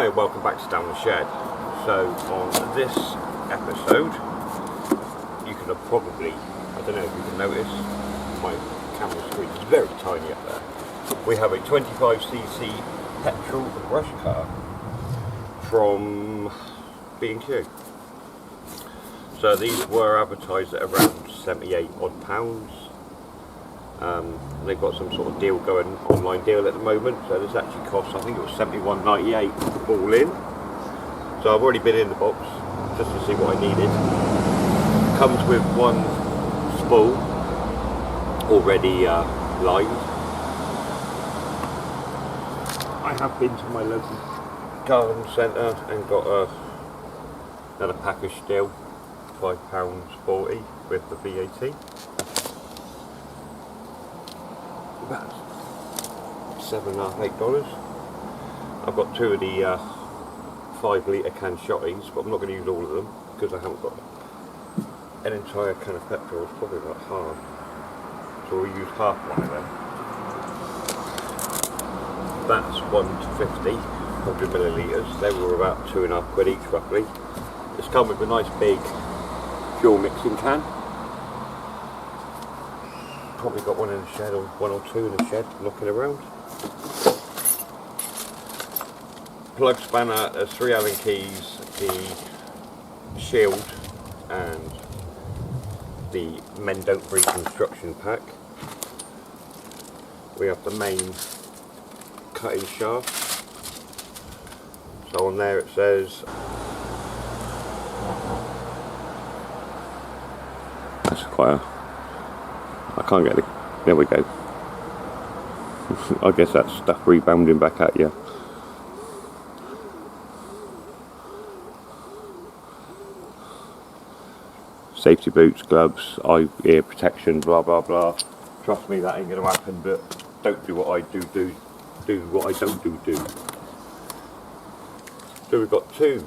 Hi and welcome back to Down the Shed. So on this episode, you can probably, I don't know if you can notice, my camera screen is very tiny up there. We have a 25cc petrol brush car from B&Q. So these were advertised at around 78 odd pounds. They've got some sort of deal going, online deal at the moment, so this actually costs, I think it was £71.98 all in. So I've already been in the box just to see what I needed. Comes with one spool already lined. I have been to my local garden centre and got another package deal, £5.40 with the VAT. About $7.5 $8. I've got two of the 5 litre can shotties, but I'm not going to use all of them because I haven't got an entire can of petrol. It's probably about half, so we'll use half one of them. That's 150, 100 millilitres. They were about £2.5 each roughly. It's come with a nice big fuel mixing can. Probably got one in the shed, or one or two in the shed, knocking around. Plug spanner, there's 3 Allen keys, the shield and the Men Don't Breathe construction pack. We have the main cutting shaft. So on there it says, that's quite a, I can't get it. There we go. I guess that's stuff rebounding back at you. Safety boots, gloves, eye, ear protection, blah blah blah. Trust me, that ain't going to happen, but don't do what I do what I don't do. So we've got 2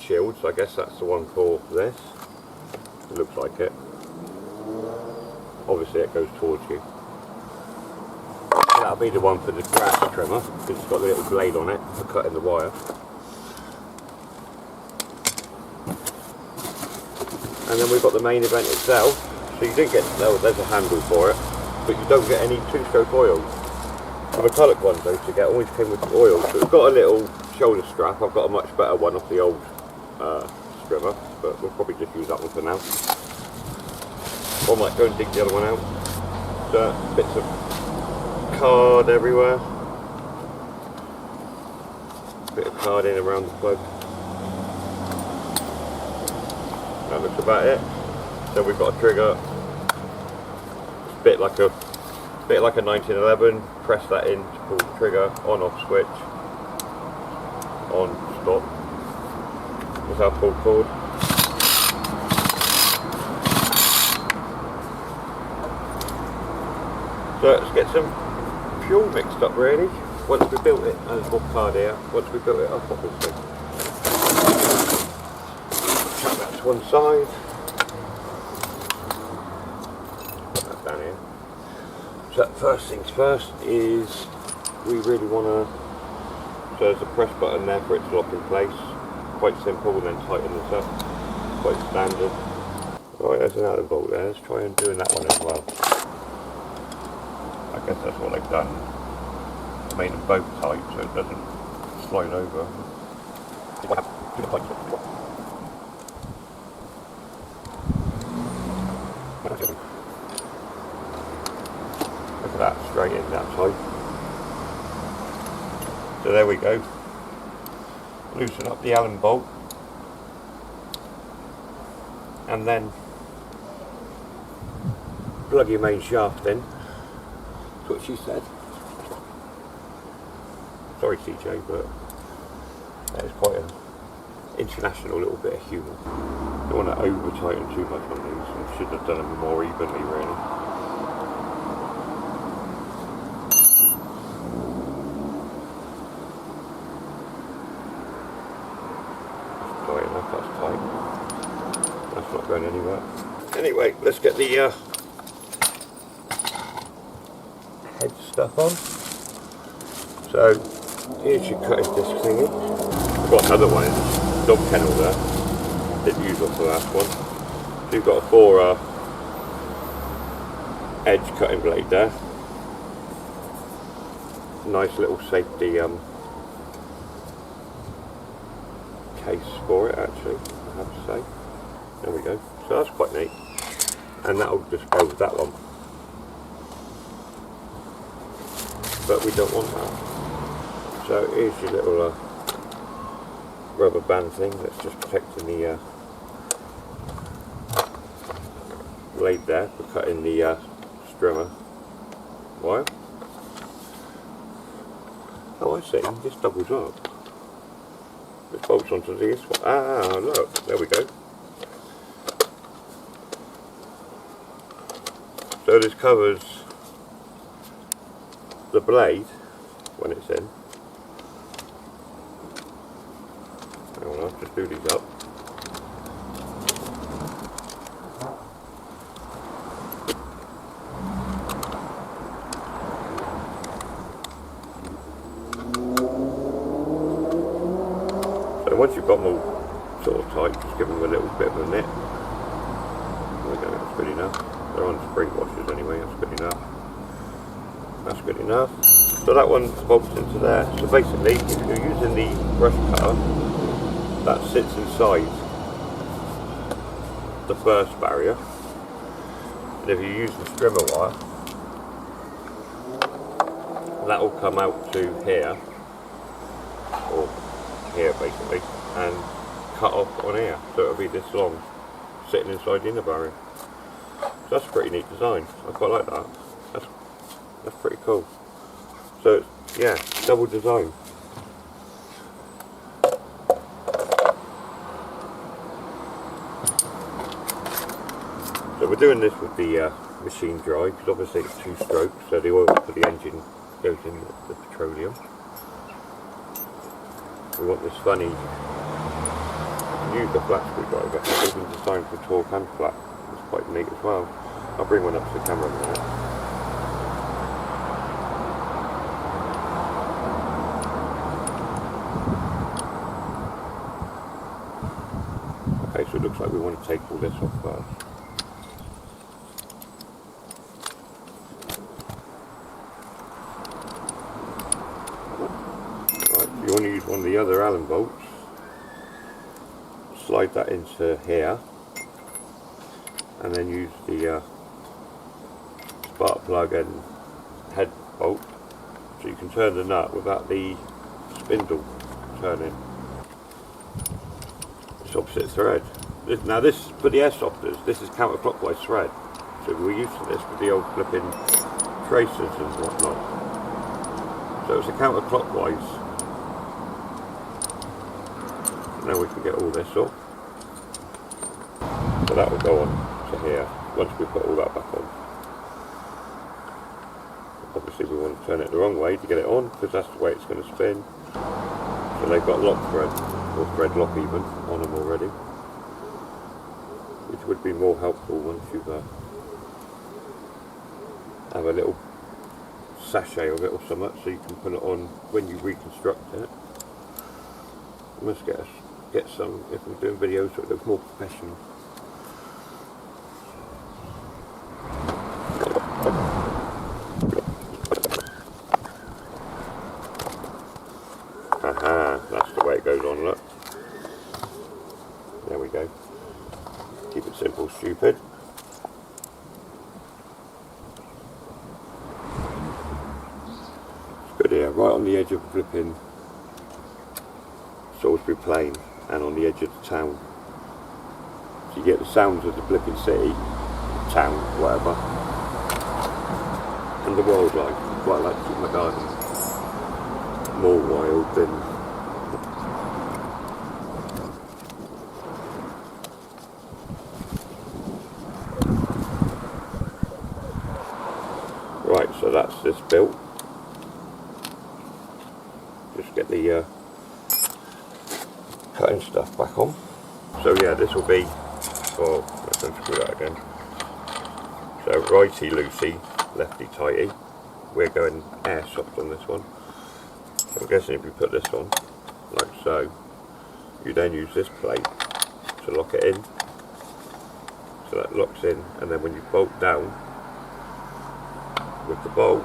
shields. I guess that's the one for this. It looks like it. Obviously it goes towards you. That'll be the one for the grass trimmer, because it's got the little blade on it for cutting the wire. And then we've got the main event itself. So you didn't get, no, there's a handle for it, but you don't get any 2-stroke oils. The metallic ones though to get always came with the oil. So it's got a little shoulder strap. I've got a much better one off the old strimmer, but we'll probably just use that one for now. Or I might go and dig the other one out. Bits of card everywhere. Bit of carding around the plug. That looks about it. Then we've got a trigger. It's a bit like a 1911. Press that in to pull the trigger. On off switch. On stop. That's our pull cord. So let's get some fuel mixed up really. Once we built it, and there's more card here. Once we built it up, obviously. Chuck that to one side. Put that down here. So first things first is we really want to. So there's a press button there for it to lock in place. Quite simple, and then tighten this up. Quite standard. Right, there's another bolt there. Let's try and do that one as well. I guess that's what they've done. Made them both tight so it doesn't slide over. Look at that, straight in that tight. So there we go. Loosen up the Allen bolt. And then plug your main shaft in. That's what she said. Sorry CJ, but that is quite an international little bit of humour. Don't want to over tighten too much on these. I should have done them more evenly really. That's tight enough, that's tight. That's not going anywhere. Anyway, let's get the head stuff on. So here's your cutting disc thingy. I've got another one in the dog kennel there. Didn't use off the last one. So you've got a 4 edge cutting blade there. Nice little safety case for it actually, I have to say. There we go. So that's quite neat. And that'll just go with that one. But we don't want that. So here's your little rubber band thing that's just protecting the blade there for cutting the strimmer wire. Oh, I see, this doubles up. It bolts onto this one. Ah, look, there we go. So this covers the blade when it's in. Hang on, I'll just do these up. So once you've got them all sort of tight, just give them a little bit of a knit. There we go, that's good enough. They're on spring washers anyway, that's good enough. That's good enough. So that one bolts into there. So basically, if you're using the brush cutter, that sits inside the first barrier. And if you use the strimmer wire, that will come out to here, or here basically, and cut off on here. So it'll be this long, sitting inside the inner barrier. So that's a pretty neat design. I quite like that. That's pretty cool. So yeah, double design. So we're doing this with the machine dry, because obviously it's 2 strokes, so the oil for the engine goes in the petroleum. We want this funny, use the flat screwdriver, it's even designed for torque and flat. It's quite neat as well. I'll bring one up to the camera in a minute. Okay, so it looks like we want to take all this off first. Right, you want to use one of the other Allen bolts, slide that into here, and then use the spark plug and head bolt, so you can turn the nut without the spindle turning. It's opposite thread. Now this, for the air softeners, this is counterclockwise thread, so we're used to this with the old flipping tracers and whatnot. So it's a counterclockwise. Now we can get all this off. So that will go on to here once we put all that back on. Obviously we want to turn it the wrong way to get it on, because that's the way it's going to spin. So they've got lock thread, or thread lock even, on them already, which would be more helpful once you have a little sachet of it or something, so you can put it on when you reconstruct it. I must get some, if I'm doing videos, so it looks more professional. Aha, that's the way it goes on, look. There we go. Keep it simple, stupid. It's good here, right on the edge of the flipping Salisbury Plain and on the edge of the town. So you get the sounds of the flipping city, town, whatever, and the wildlife. Quite like to keep my garden more wild than right. So that's this built. Just get the cutting stuff back on. So yeah, this will be, oh, let's unscrew that again. So righty loosey, lefty tighty. We're going airsoft on this one. I'm guessing if you put this on, like so, you then use this plate to lock it in. So that locks in, and then when you bolt down with the bolt,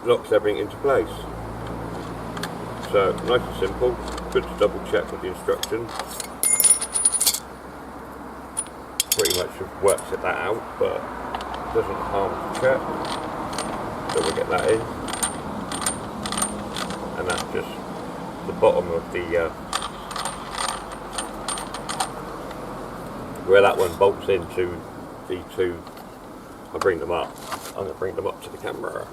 locks everything into place. So nice and simple, good to double check with the instructions. Pretty much works it that out, but doesn't harm to check. So we'll get that in, and that's just the bottom of the where that one bolts into the two. I'll bring them up. I'm going to bring them up to the camera.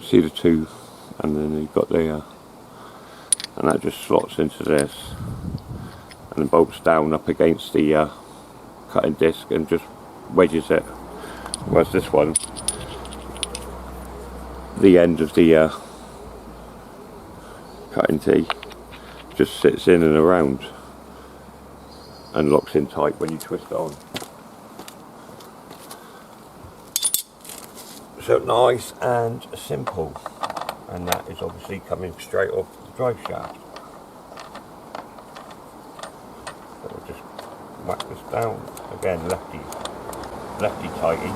See the two, and then you've got the and that just slots into this and then bolts down up against the cutting disc and just wedges it. Whereas this one, the end of the cutting tee just sits in and around and locks in tight when you twist it on. So nice and simple, and that is obviously coming straight off the drive shaft. So we'll just whack this down again, lefty tighty.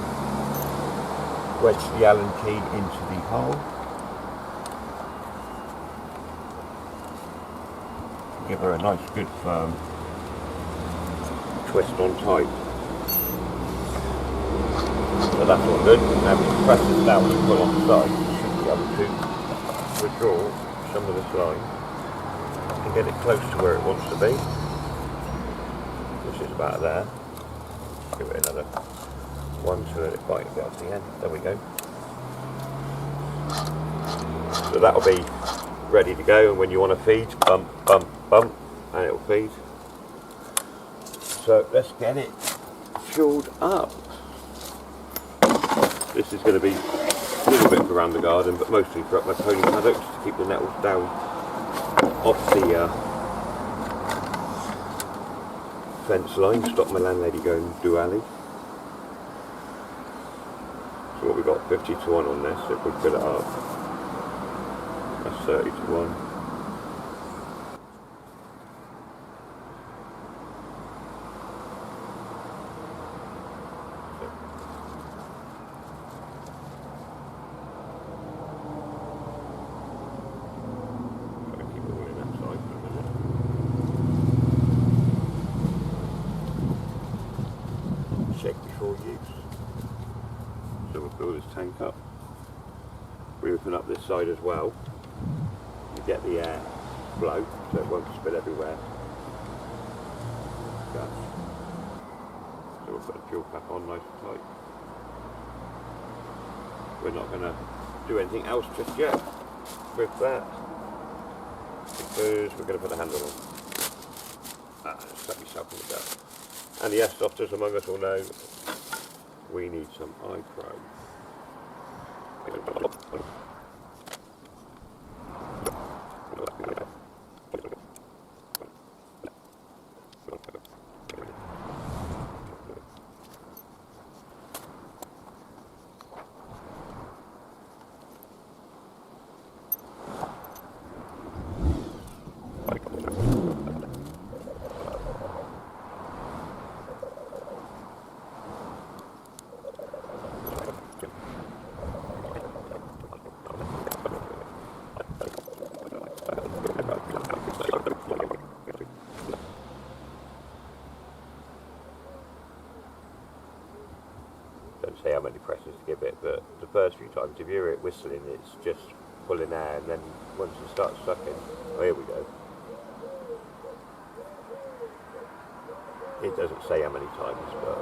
Wedge the Allen key into the hole. Give her a nice, good, firm twist on tight. So that's all good. Now we can press this down and pull on the side. You should be able to withdraw some of this line and get it close to where it wants to be, which is about there. Give it another one to let it bite a bit off the end. There we go. So that'll be ready to go, and when you want to feed, bump, bump, bump, and it'll feed. So let's get it fueled up. This is going to be a little bit around the garden, but mostly for up my pony paddocks to keep the nettles down off the fence line, stop my landlady going do-alley. So what we got, 50 to 1 on this, if we fill it up. That's 30 to 1. So we'll fill this tank up. We open up this side as well. You get the air flow so it won't spill everywhere. So we'll put the fuel cap on nice and tight. We're not going to do anything else just yet with that, because we're going to put a handle on. Stuck yourself in the gut. And the S-softers among us all know we need some eye chrome. Don't say how many presses to give it, but the first few times if you hear it whistling, it's just pulling air, and then once it starts sucking, oh, here we go. It doesn't say how many times, but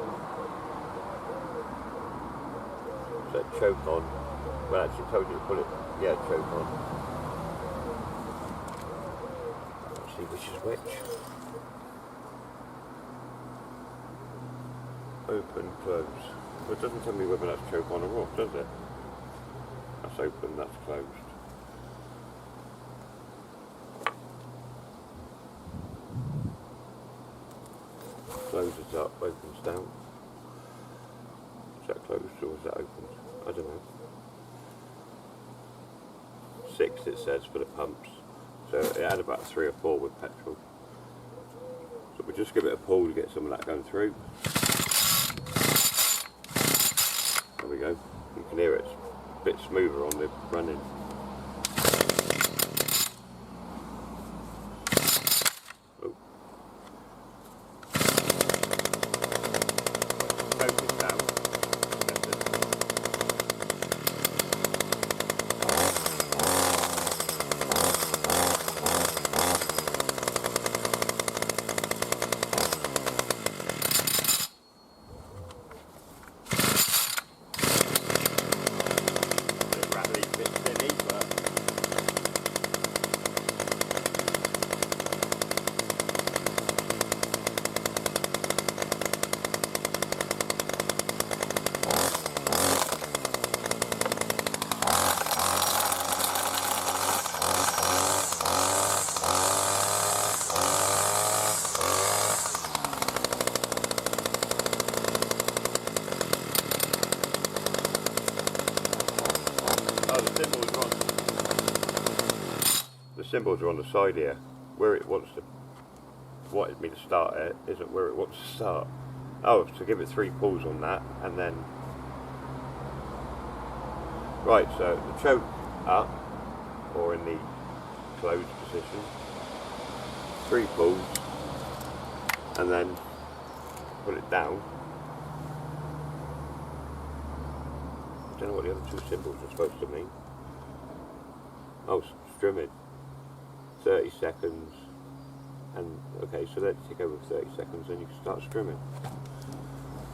so choke on. Well, actually told you to pull it. Yeah, choke on. Let's see which is which. Open, close. Well, it doesn't tell me whether that's choke on or off, does it? That's open, that's closed. closes up, opens down. Is that closed or is that open? I don't know. 6 it says for the pumps. So it had about 3 or 4 with petrol. So we'll just give it a pull to get some of that going through. There we go. You can hear it's a bit smoother on the running. Oh. Focus down. The symbols are on the side here. Where it wants to, wanted me to start it, isn't where it wants to start. Oh, to give it 3 pulls on that, and then right. So the choke up, or in the closed position. 3 pulls, and then put it down. I don't know what the other 2 symbols are supposed to mean. Oh, strimming. 30 seconds, and okay, so let's take over 30 seconds and you can start strimming.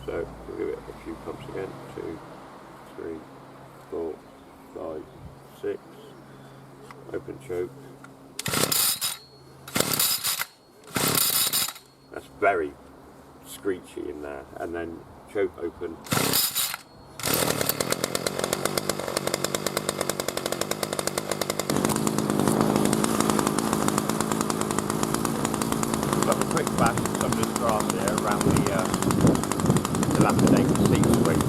So we'll give it a few pumps again. 2, 3, 4, 5, 6. Open choke. That's very screechy in there, and then choke open. Quick bash of some of this grass here around the dilapidated seat spring.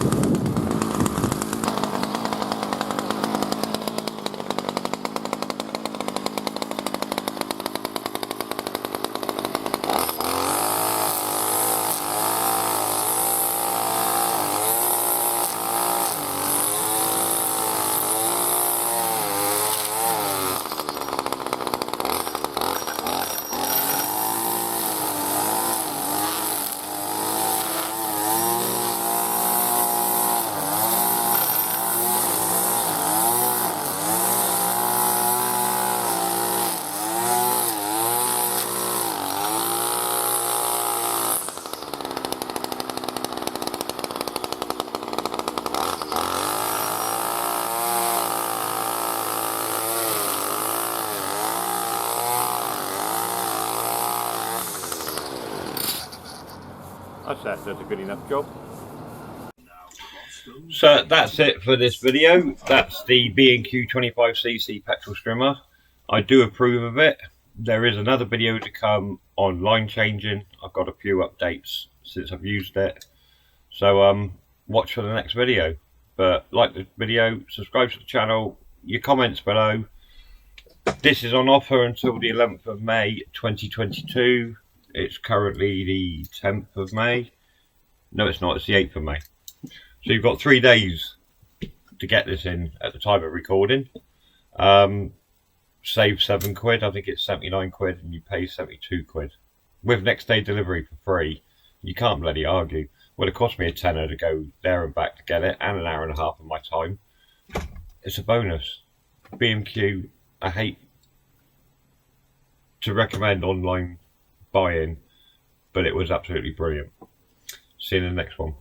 That does a good enough job. So that's it for this video. That's the B&Q 25cc petrol strimmer. I do approve of it. There is another video to come on line changing. I've got a few updates since I've used it. So watch for the next video. But like the video, subscribe to the channel, your comments below. This is on offer until the 11th of May 2022. It's currently the 10th of May. No, it's not. It's the 8th of May. So you've got 3 days to get this in at the time of recording. Save £7. I think it's 79 quid, and you pay 72 quid with next day delivery for free. You can't bloody argue. Would have cost me a tenner to go there and back to get it, and an hour and a half of my time. It's a bonus. B&Q, I hate to recommend online buying, but it was absolutely brilliant. See you in the next one.